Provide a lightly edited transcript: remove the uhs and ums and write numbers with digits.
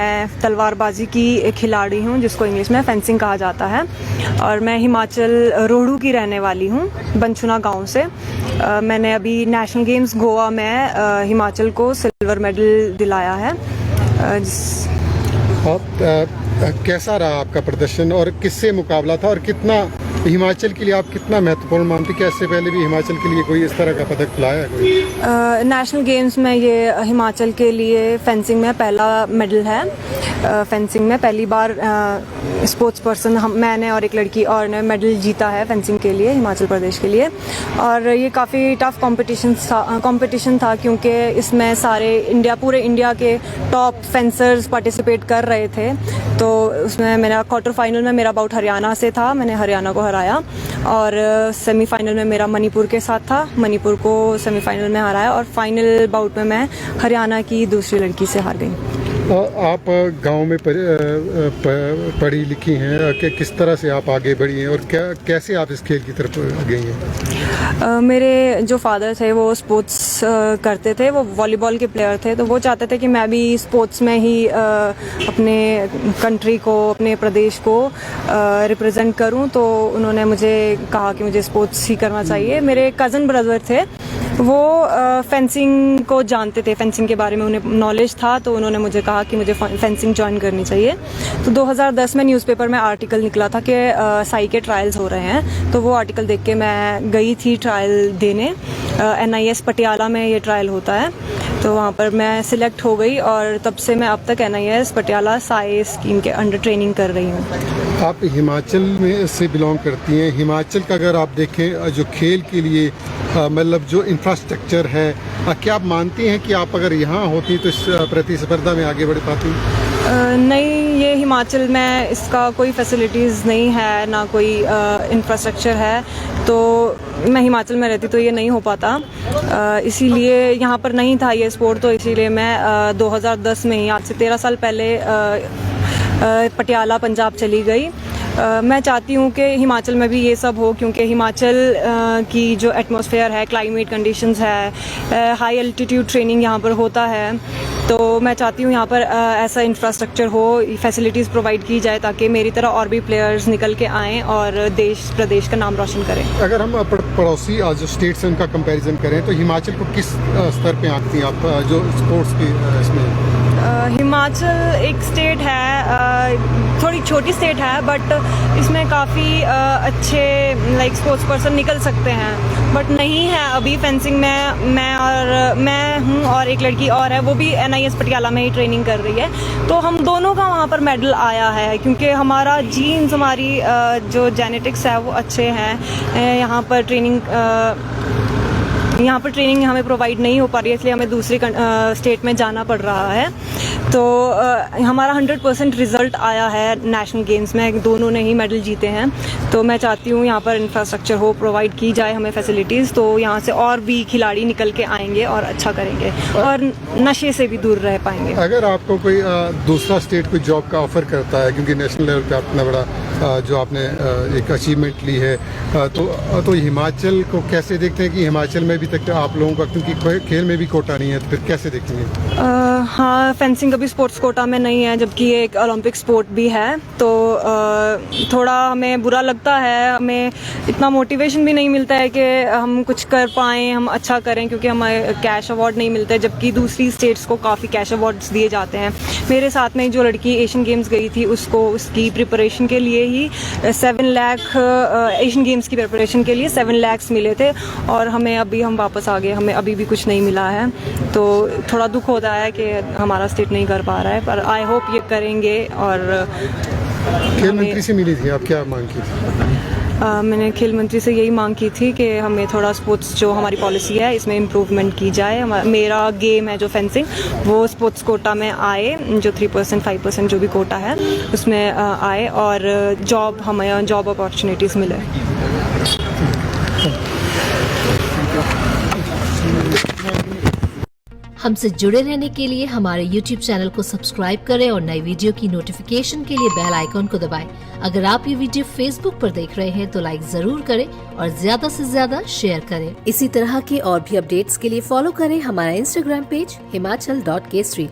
मैं तलवारबाजी की खिलाड़ी हूँ, जिसको इंग्लिश में फेंसिंग कहा जाता है, और मैं हिमाचल रोहड़ू की रहने वाली हूँ, बनछुना गांव से। मैंने अभी नेशनल गेम्स गोवा में हिमाचल को सिल्वर मेडल दिलाया है। कैसा रहा आपका प्रदर्शन और किससे मुकाबला था, और कितना हिमाचल के लिए आप कितना महत्वपूर्ण मानते, कि इससे पहले भी हिमाचल के लिए कोई इस तरह का पदक लाया है कोई? नेशनल गेम्स में ये हिमाचल के लिए फेंसिंग में पहला मेडल है। फेंसिंग में पहली बार स्पोर्ट्स पर्सन मैंने और एक लड़की और ने मेडल जीता है फेंसिंग के लिए, हिमाचल प्रदेश के लिए। और ये काफ़ी टफ कंपटीशन था क्योंकि इसमें पूरे इंडिया के टॉप फेंसर्स पार्टिसिपेट कर रहे थे। तो उसमें मेरा क्वार्टर फाइनल में मेरा बाउट हरियाणा से था, मैंने हरियाणा को हराया, और सेमीफाइनल में मेरा मणिपुर के साथ था, मणिपुर को सेमीफाइनल में हराया, और फाइनल बाउट में मैं हरियाणा की दूसरी लड़की से हार गई। आप गांव में पढ़ी लिखी हैं, कि किस तरह से आप आगे बढ़ी हैं और कैसे आप इस खेल की तरफ गई हैं? मेरे जो फादर थे वो स्पोर्ट्स करते थे, वो वॉलीबॉल के प्लेयर थे, तो वो चाहते थे कि मैं भी स्पोर्ट्स में ही अपने कंट्री को, अपने प्रदेश को रिप्रेजेंट करूं। तो उन्होंने मुझे कहा कि मुझे स्पोर्ट्स ही करना चाहिए। मेरे कज़न ब्रदर थे, वो फेंसिंग को जानते थे, फेंसिंग के बारे में उन्हें नॉलेज था, तो उन्होंने मुझे कहा कि मुझे फेंसिंग ज्वाइन करनी चाहिए। तो 2010 में न्यूज़पेपर में आर्टिकल निकला था कि साई के ट्रायल्स हो रहे हैं, तो वो आर्टिकल देख के मैं गई थी ट्रायल देने। NIS पटियाला में ये ट्रायल होता है, तो वहाँ पर मैं सिलेक्ट हो गई, और तब से मैं अब तक NIS पटियाला साई स्कीम के अंडर ट्रेनिंग कर रही हूँ। आप हिमाचल में से बिलोंग करती हैं। हिमाचल का अगर आप देखें जो खेल के लिए मतलब जो इंफ्रास्ट्रक्चर है, क्या आप मानती हैं कि आप अगर यहाँ होती तो इस प्रतिस्पर्धा में आगे बढ़ पाती? नहीं, ये हिमाचल में इसका कोई फैसिलिटीज़ नहीं है, ना कोई इंफ्रास्ट्रक्चर है, तो मैं हिमाचल में रहती तो ये नहीं हो पाता। इसीलिए यहाँ पर नहीं था ये स्पोर्ट, तो इसीलिए मैं 2010 में ही, आज से 13 साल पहले पटियाला पंजाब चली गई। मैं चाहती हूँ कि हिमाचल में भी ये सब हो, क्योंकि हिमाचल की जो एटमॉस्फेयर है, क्लाइमेट कंडीशंस है, हाई एल्टीट्यूड ट्रेनिंग यहाँ पर होता है, तो मैं चाहती हूँ यहाँ पर ऐसा इंफ्रास्ट्रक्चर हो, फैसिलिटीज़ प्रोवाइड की जाए, ताकि मेरी तरह और भी प्लेयर्स निकल के आएँ और देश प्रदेश का नाम रोशन करें। अगर हम पड़ोसी जो स्टेट्स हैं उनका कंपैरिजन करें, तो हिमाचल को किस स्तर पे आंकती हैं आप जो स्पोर्ट्स की इसमें? हिमाचल एक स्टेट है, थोड़ी छोटी स्टेट है, बट इसमें काफ़ी अच्छे स्पोर्ट्स पर्सन निकल सकते हैं, बट नहीं है अभी फेंसिंग में। मैं हूँ और एक लड़की और है, वो भी NIS पटियाला में ही ट्रेनिंग कर रही है, तो हम दोनों का वहाँ पर मेडल आया है, क्योंकि हमारा जीन्स, हमारी जो जेनेटिक्स है वो अच्छे हैं। यहाँ पर ट्रेनिंग हमें प्रोवाइड नहीं हो पा रही है, इसलिए हमें दूसरी स्टेट में जाना पड़ रहा है। तो हमारा 100% रिजल्ट आया है नेशनल गेम्स में, दोनों ने ही मेडल जीते हैं। तो मैं चाहती हूँ यहाँ पर इंफ्रास्ट्रक्चर हो, प्रोवाइड की जाए हमें फैसिलिटीज़, तो यहाँ से और भी खिलाड़ी निकल के आएंगे और अच्छा करेंगे, और नशे से भी दूर रह पाएंगे। अगर आपको कोई दूसरा स्टेट कोई जॉब का ऑफर करता है, क्योंकि नेशनल लेवल पे इतना बड़ा जो आपने एक अचीवमेंट ली है, तो हिमाचल को कैसे देखते हैं कि हिमाचल में भी तक आप लोगों का, क्योंकि खेल में भी कोटा नहीं है, तो फिर कैसे देखते हैं? हाँ, फेंसिंग अभी स्पोर्ट्स कोटा में नहीं है, जबकि ये एक ओलंपिक स्पोर्ट भी है, तो थोड़ा हमें बुरा लगता है। हमें इतना मोटिवेशन भी नहीं मिलता है कि हम कुछ कर पाएँ, हम अच्छा करें, क्योंकि हमें कैश अवार्ड नहीं मिलते, जबकि दूसरी स्टेट्स को काफ़ी कैश अवार्ड्स दिए जाते हैं। मेरे साथ में जो लड़की एशियन गेम्स गई थी, उसको उसकी प्रिपरेशन के लिए ही 7 लाख, एशियन गेम्स की प्रिपरेशन के लिए 7 लाख मिले थे, और हम वापस आ गए, हमें अभी भी कुछ नहीं मिला है। तो थोड़ा दुख होता है कि हमारा स्टेट नहीं कर पा रहा है, पर आई होप ये करेंगे। और खेल मंत्री से मिली थी, आप क्या मांग की थी? मैंने खेल मंत्री से यही मांग की थी कि हमें थोड़ा स्पोर्ट्स, जो हमारी पॉलिसी है, इसमें इम्प्रूवमेंट की जाए। मेरा गेम है जो फेंसिंग, वो स्पोर्ट्स कोटा में आए, जो 3% 5% जो भी कोटा है उसमें आए, और हमें जॉब अपॉर्चुनिटीज़ मिले। हमसे जुड़े रहने के लिए हमारे YouTube चैनल को सब्सक्राइब करें और नई वीडियो की नोटिफिकेशन के लिए बेल आइकॉन को दबाएं। अगर आप ये वीडियो Facebook पर देख रहे हैं तो लाइक जरूर करें और ज्यादा से ज्यादा शेयर करें। इसी तरह के और भी अपडेट्स के लिए फॉलो करें हमारा Instagram पेज himachal.kesri।